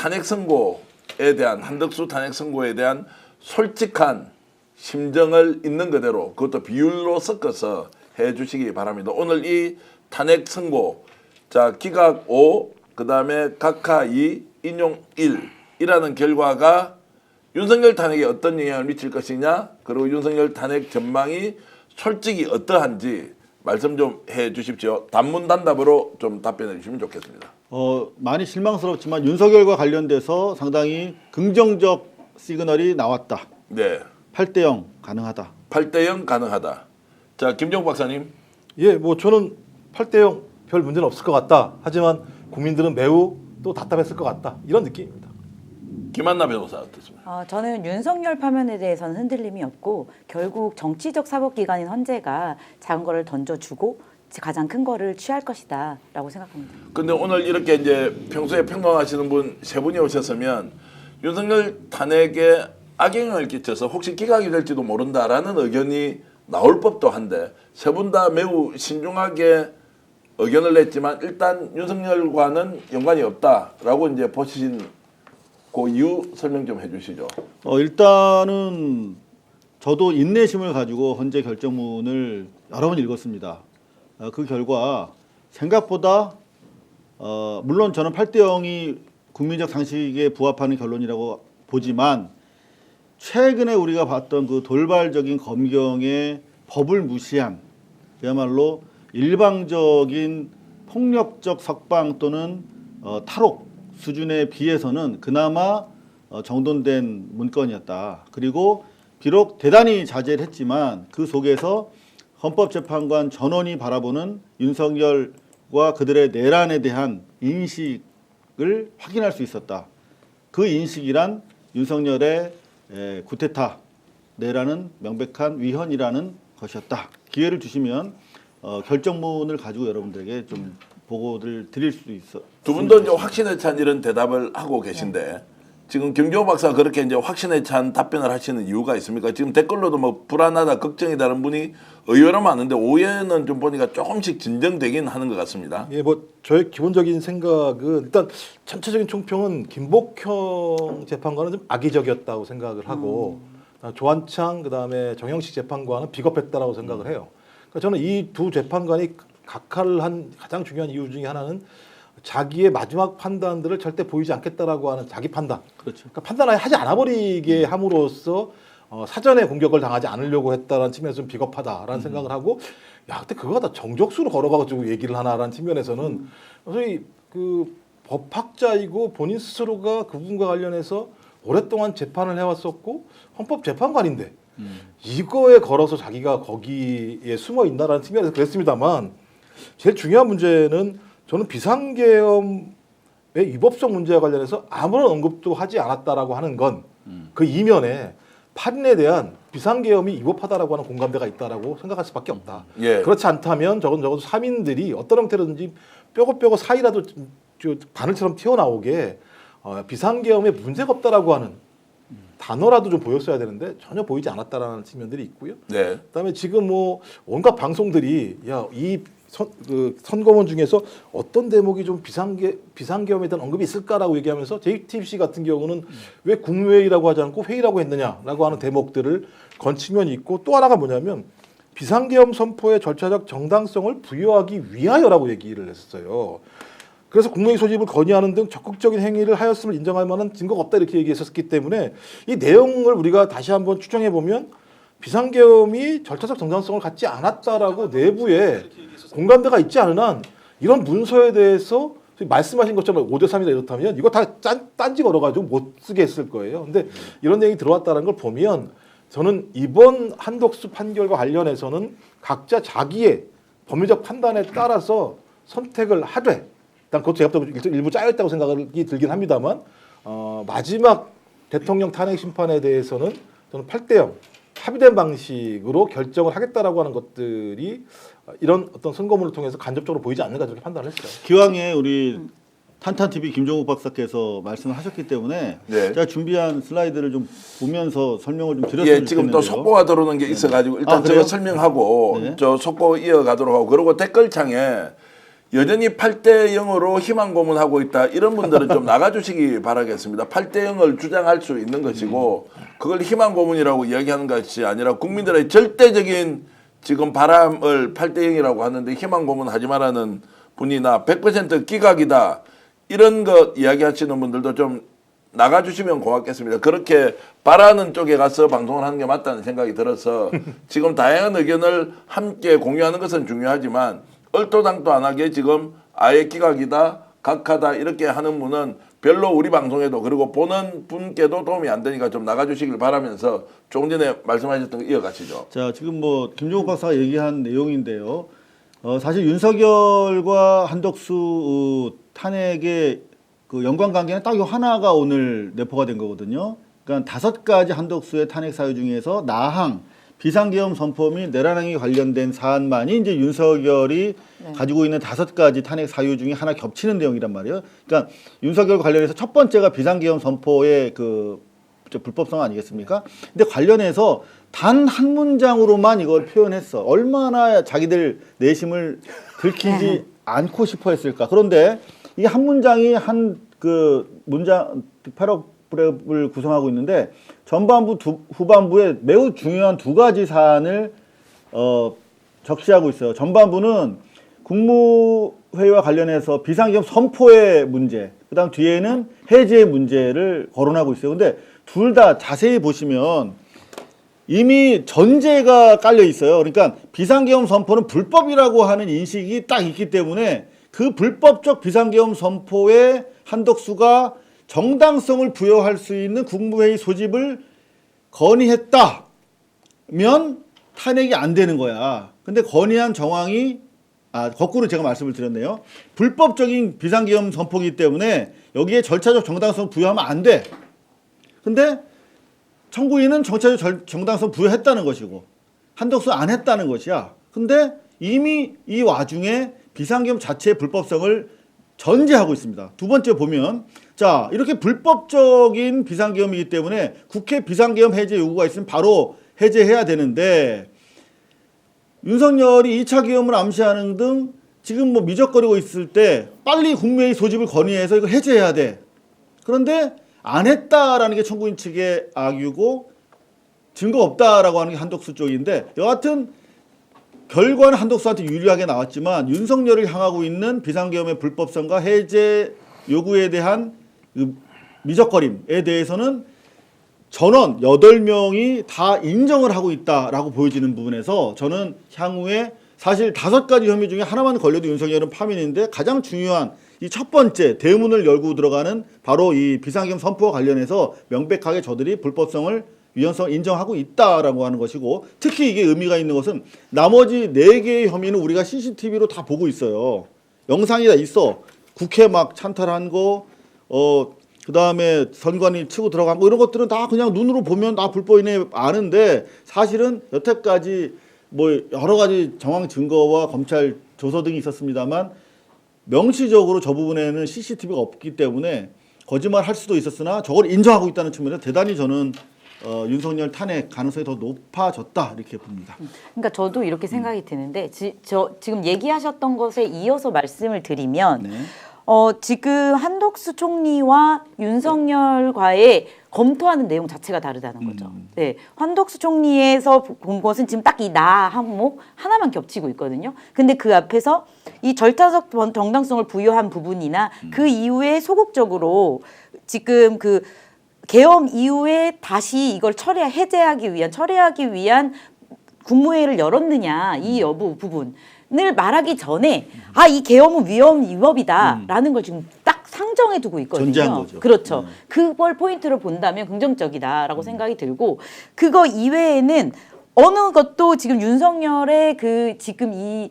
탄핵 선고에 대한 한덕수 탄핵 선고에 대한 솔직한 심정을 있는 그대로 그것도 비율로 섞어서 해주시기 바랍니다. 오늘 이 탄핵 선고 자 기각 5 그다음에 각하 2 인용 1이라는 결과가 윤석열 탄핵에 어떤 영향을 미칠 것이냐 그리고 윤석열 탄핵 전망이 솔직히 어떠한지 말씀 좀 해주십시오. 단문단답으로 좀 답변해 주시면 좋겠습니다. 많이 실망스럽지만 윤석열과 관련돼서 상당히 긍정적 시그널이 나왔다. 네. 8대0 가능하다. 8대0 가능하다. 자, 김종국 박사님. 예, 뭐 저는 8대0 별 문제는 없을 것 같다. 하지만 국민들은 매우 또 답답했을 것 같다. 이런 느낌입니다. 김한나 변호사 어떻습니까? 저는 윤석열 파면에 대해서는 흔들림이 없고 결국 정치적 사법기관인 헌재가 작은 거를 던져주고 가장 큰 거를 취할 것이다 라고 생각합니다. 근데 오늘 이렇게 이제 평소에 평론하시는 분 세 분이 오셨으면 윤석열 탄핵에 악영향을 끼쳐서 혹시 기각이 될지도 모른다라는 의견이 나올 법도 한데 세 분 다 매우 신중하게 의견을 냈지만 일단 윤석열과는 연관이 없다라고 이제 보시신 그 이유 설명 좀 해주시죠. 일단은 저도 인내심을 가지고 헌재 결정문을 여러 번 읽었습니다. 그 결과 생각보다 물론 저는 8대0이 국민적 상식에 부합하는 결론이라고 보지만 최근에 우리가 봤던 그 돌발적인 검경의 법을 무시한 그야말로 일방적인 폭력적 석방 또는 탈옥 수준에 비해서는 그나마 정돈된 문건이었다. 그리고 비록 대단히 자제를 했지만 그 속에서 헌법재판관 전원이 바라보는 윤석열과 그들의 내란에 대한 인식을 확인할 수 있었다. 그 인식이란 윤석열의 쿠데타 내란은 명백한 위헌이라는 것이었다. 기회를 주시면 결정문을 가지고 여러분들에게 좀 보고를 드릴 수 있어. 두 분도 이제 확신에 찬 이런 대답을 하고 계신데 지금 김종호 박사가 그렇게 이제 확신에 찬 답변을 하시는 이유가 있습니까? 지금 댓글로도 뭐 불안하다, 걱정이다는 분이 의외로 많은데 오해는 좀 보니까 조금씩 진정되긴 하는 것 같습니다. 예, 뭐 저의 기본적인 생각은 일단 전체적인 총평은 김복형 재판관은 좀 악의적이었다고 생각을 하고 조한창 그다음에 정영식 재판관은 비겁했다라고 생각을 해요. 그러니까 저는 이 두 재판관이 각하를 한 가장 중요한 이유 중에 하나는 자기의 마지막 판단들을 절대 보이지 않겠다라고 하는 자기 판단. 그렇죠. 그러니까 판단을 하지 않아버리게 함으로써 사전에 공격을 당하지 않으려고 했다라는 측면에서 좀 비겁하다라는 생각을 하고, 야, 근데 그거 다 정적수로 걸어가지고 얘기를 하나라는 측면에서는 소위 그 법학자이고 본인 스스로가 그 부분과 관련해서 오랫동안 재판을 해왔었고 헌법재판관인데 이거에 걸어서 자기가 거기에 숨어 있나라는 측면에서 그랬습니다만 제일 중요한 문제는 저는 비상계엄의 위법성 문제와 관련해서 아무런 언급도 하지 않았다라고 하는 건 그 이면에 8인에 대한 비상계엄이 위법하다라고 하는 공감대가 있다라고 생각할 수밖에 없다. 예. 그렇지 않다면 적어도 3인들이 어떤 형태로든지 뼈고 사이라도 바늘처럼 튀어나오게 비상계엄에 문제가 없다라고 하는 단어라도 좀 보였어야 되는데 전혀 보이지 않았다라는 측면들이 있고요. 네. 그다음에 지금 뭐 온갖 방송들이 이 선거문 중에서 어떤 대목이 좀 비상계엄에 대한 언급이 있을까라고 얘기하면서 JTBC 같은 경우는 왜 국무회의라고 하지 않고 회의라고 했느냐라고 하는 대목들을 건 측면이 있고 또 하나가 뭐냐면 비상계엄 선포의 절차적 정당성을 부여하기 위하여라고 얘기를 했어요. 그래서 국무회의 소집을 건의하는 등 적극적인 행위를 하였음을 인정할 만한 증거가 없다 이렇게 얘기했었기 때문에 이 내용을 우리가 다시 한번 추정해 보면 비상계엄이 절차적 정당성을 갖지 않았다라고 내부에 공감대가 있지 않은 한 이런 문서에 대해서 말씀하신 것처럼 5대3이다 이렇다면 이거 다 딴지 걸어가지고 못 쓰게 했을 거예요. 근데 이런 내용이 들어왔다는 걸 보면 저는 이번 한덕수 판결과 관련해서는 각자 자기의 법리적 판단에 따라서 선택을 하되 일단 그것도 제가 일부 짜여있다고 생각이 들긴 합니다만 마지막 대통령 탄핵 심판에 대해서는 저는 8대0 합의된 방식으로 결정을 하겠다라고 하는 것들이 이런 어떤 선거문을 통해서 간접적으로 보이지 않는가 저렇게 판단을 했어요. 기왕에 우리 탄탄TV 김종국 박사께서 말씀을 하셨기 때문에 네. 제가 준비한 슬라이드를 좀 보면서 설명을 좀 드렸으면 예, 지금 좋겠는데요. 또 속보가 들어오는 게 있어가지고 일단 제가 설명하고 네. 저 속보 이어가도록 하고 그리고 댓글창에 여전히 8대 0으로 희망 고문하고 있다. 이런 분들은 좀 나가주시기 바라겠습니다. 8대 0을 주장할 수 있는 것이고 그걸 희망 고문이라고 이야기하는 것이 아니라 국민들의 절대적인 지금 바람을 8대 0이라고 하는데 희망 고문하지 말라는 분이나 100% 기각이다. 이런 것 이야기하시는 분들도 좀 나가주시면 고맙겠습니다. 그렇게 바라는 쪽에 가서 방송을 하는 게 맞다는 생각이 들어서 지금 다양한 의견을 함께 공유하는 것은 중요하지만 얼토당토 안 하게 지금 아예 기각이다, 각하다 이렇게 하는 분은 별로 우리 방송에도 그리고 보는 분께도 도움이 안 되니까 좀 나가주시길 바라면서 조금 전에 말씀하셨던 거 이어가시죠. 자, 지금 뭐 김종욱 박사가 얘기한 내용인데요. 사실 윤석열과 한덕수 탄핵의 그 연관관계는 딱 요 하나가 오늘 내포가 된 거거든요. 그러니까 5가지 한덕수의 탄핵 사유 중에서 나항, 비상계엄 선포 및 내란행위 관련된 사안만이 이제 윤석열이 가지고 있는 5가지 탄핵 사유 중에 하나 겹치는 내용이란 말이에요. 그러니까 윤석열 관련해서 첫 번째가 비상계엄 선포의 그 불법성 아니겠습니까? 근데 관련해서 단 한 문장으로만 이걸 표현했어. 얼마나 자기들 내심을 들키지 않고 싶어 했을까. 그런데 이 한 문장이 한 그 문장 패러그래프를 구성하고 있는데 전반부 후반부에 매우 중요한 2가지 사안을 적시하고 있어요. 전반부는 국무회의와 관련해서 비상계엄 선포의 문제, 그다음 뒤에는 해제의 문제를 거론하고 있어요. 근데 둘 다 자세히 보시면 이미 전제가 깔려 있어요. 그러니까 비상계엄 선포는 불법이라고 하는 인식이 딱 있기 때문에 그 불법적 비상계엄 선포에 한덕수가 정당성을 부여할 수 있는 국무회의 소집을 건의했다면 탄핵이 안 되는 거야. 근데 건의한 정황이 거꾸로 제가 말씀을 드렸네요. 불법적인 비상계엄 선포이기 때문에 여기에 절차적 정당성 부여하면 안 돼. 근데 청구인은 절차적 정당성 부여했다는 것이고 한덕수 안 했다는 것이야. 근데 이미 이 와중에 비상계엄 자체의 불법성을 전제하고 있습니다. 두 번째 보면 자 이렇게 불법적인 비상계엄이기 때문에 국회 비상계엄 해제 요구가 있으면 바로 해제해야 되는데 윤석열이 2차 계엄을 암시하는 등 지금 뭐 미적거리고 있을 때 빨리 국무회의 소집을 건의해서 이거 해제해야 돼. 그런데 안 했다라는 게 청구인 측의 악유고 증거 없다라고 하는 게 한덕수 쪽인데 여하튼 결과는 한덕수한테 유리하게 나왔지만 윤석열을 향하고 있는 비상계엄의 불법성과 해제 요구에 대한 미적거림에 대해서는 전원 8명이 다 인정을 하고 있다라고 보여지는 부분에서 저는 향후에 사실 5가지 혐의 중에 하나만 걸려도 윤석열은 파면인데 가장 중요한 이 첫 번째 대문을 열고 들어가는 바로 이 비상계엄 선포와 관련해서 명백하게 저들이 불법성을 위헌성을 인정하고 있다라고 하는 것이고 특히 이게 의미가 있는 것은 나머지 4개의 혐의는 우리가 CCTV로 다 보고 있어요. 영상이 다 있어. 국회 막 찬탈한 거, 그다음에 선관위 치고 들어간 거 이런 것들은 다 그냥 눈으로 보면 다 불법이네 아는데 사실은 여태까지 뭐 여러 가지 정황 증거와 검찰 조서 등이 있었습니다만 명시적으로 저 부분에는 CCTV가 없기 때문에 거짓말할 수도 있었으나 저걸 인정하고 있다는 측면에서 대단히 저는 윤석열 탄핵 가능성이 더 높아졌다 이렇게 봅니다. 그러니까 저도 이렇게 생각이 드는데 지금 얘기하셨던 것에 이어서 말씀을 드리면 네. 지금 한덕수 총리와 윤석열과의 검토하는 내용 자체가 다르다는 거죠. 네, 한덕수 총리에서 본 것은 지금 딱 이 나 항목 하나만 겹치고 있거든요. 근데 그 앞에서 이 절차적 정당성을 부여한 부분이나 그 이후에 소극적으로 지금 그 계엄 이후에 다시 이걸 철회하기 위한 국무회의를 열었느냐 이 여부 부분을 말하기 전에 이 계엄은 위법이다라는 걸 지금 딱 상정해 두고 있거든요. 전제한 거죠. 그렇죠. 그걸 포인트로 본다면 긍정적이다라고 생각이 들고 그거 이외에는 어느 것도 지금 윤석열의 그 지금 이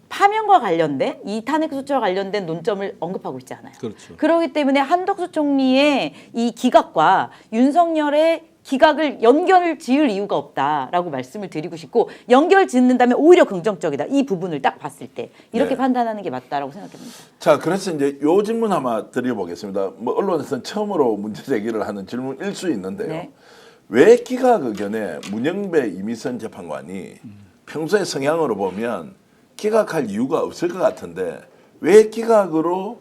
파면과 관련된 이 탄핵 소추와 관련된 논점을 언급하고 있지 않아요. 그렇죠. 그렇기 때문에 한덕수 총리의 이 기각과 윤석열의 기각을 연결 지을 이유가 없다라고 말씀을 드리고 싶고 연결 짓는다면 오히려 긍정적이다. 이 부분을 딱 봤을 때 이렇게 네. 판단하는 게 맞다라고 생각합니다. 자, 그래서 이제 요 질문 한번 드려보겠습니다. 뭐 언론에서는 처음으로 문제 제기를 하는 질문일 수 있는데요. 네. 왜 기각 의견에 문영배 이미선 재판관이 평소의 성향으로 보면 기각할 이유가 없을 것 같은데 왜 기각으로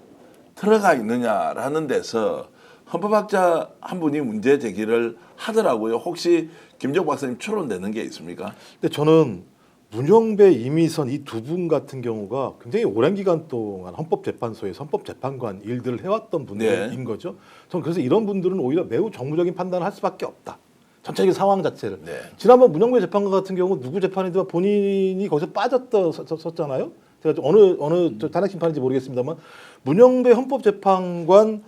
들어가 있느냐라는 데서 헌법학자 한 분이 문제 제기를 하더라고요. 혹시 김정 박사님 추론되는 게 있습니까? 근데 저는 문영배, 이미선 이 두 분 같은 경우가 굉장히 오랜 기간 동안 헌법재판소에서 헌법재판관 일들을 해왔던 분들인 네. 거죠. 저는 그래서 이런 분들은 오히려 매우 정무적인 판단을 할 수밖에 없다. 전체적인 상황 자체를. 네. 지난번 문영배 재판관 같은 경우 누구 재판이든 본인이 거기서 빠졌었잖아요. 제가 어느 탄핵 심판인지 모르겠습니다만 문영배 헌법재판관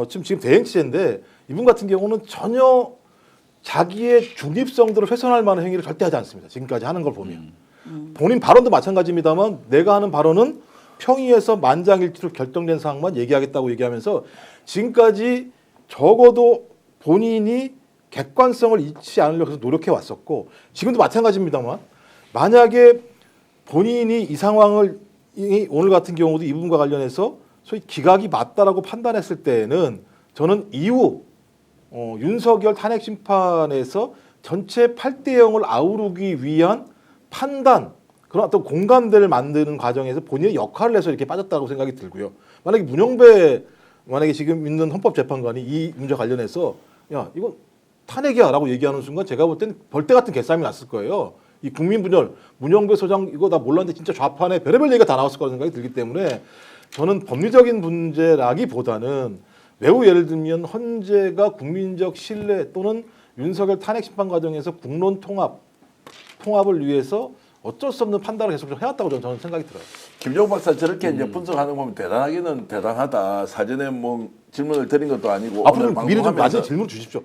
지금 대행치제인데 이분 같은 경우는 전혀 자기의 중립성들을 훼손할 만한 행위를 절대 하지 않습니다. 지금까지 하는 걸 보면. 본인 발언도 마찬가지입니다만 내가 하는 발언은 평의에서 만장일치로 결정된 사항만 얘기하겠다고 얘기하면서 지금까지 적어도 본인이 객관성을 잃지 않으려고 해서 노력해 왔었고 지금도 마찬가지입니다만 만약에 본인이 이 상황을 오늘 같은 경우도 이 부분과 관련해서 소위 기각이 맞다라고 판단했을 때에는 저는 이후 윤석열 탄핵 심판에서 전체 8대 0을 아우르기 위한 판단 그런 어떤 공감대를 만드는 과정에서 본인의 역할을 해서 이렇게 빠졌다고 생각이 들고요. 만약에 문영배 지금 있는 헌법재판관이 이 문제 관련해서 야 이건 탄핵이야라고 얘기하는 순간 제가 볼 땐 벌떼 같은 개싸움이 났을 거예요. 이 국민분열 문영배 소장 이거 나 몰랐는데 진짜 좌판에 별의별 얘기가 다 나왔을 거라는 생각이 들기 때문에 저는 법리적인 문제라기보다는 매우 예를 들면 헌재가 국민적 신뢰 또는 윤석열 탄핵 심판 과정에서 국론 통합을 위해서 어쩔 수 없는 판단을 계속 해왔다고 저는 생각이 들어요. 김종 박사 저렇게 이제 분석하는 거 보면 대단하기는 대단하다. 사전에 뭐 질문을 드린 것도 아니고 앞으로 오늘 미리 좀 방송하면서 나중에 질문 주십시오.